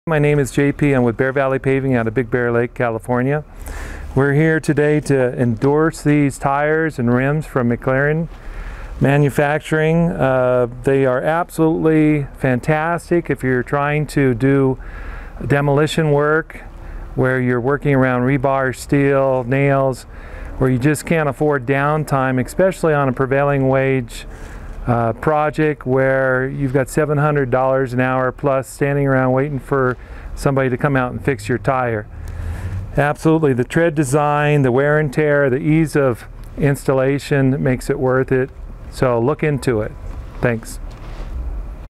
My name is JP. I'm with Bear Valley Paving out of Big Bear Lake, California. We're here today to endorse these tires and rims from Mclaren Manufacturing. They are absolutely fantastic if you're trying to do demolition work where you're working around rebar, steel, nails, where you just can't afford downtime, especially on a prevailing wage project where you've got $700 an hour plus standing around waiting for somebody to come out and fix your tire. Absolutely, the tread design, the wear and tear, the ease of installation makes it worth it. So look into it. Thanks.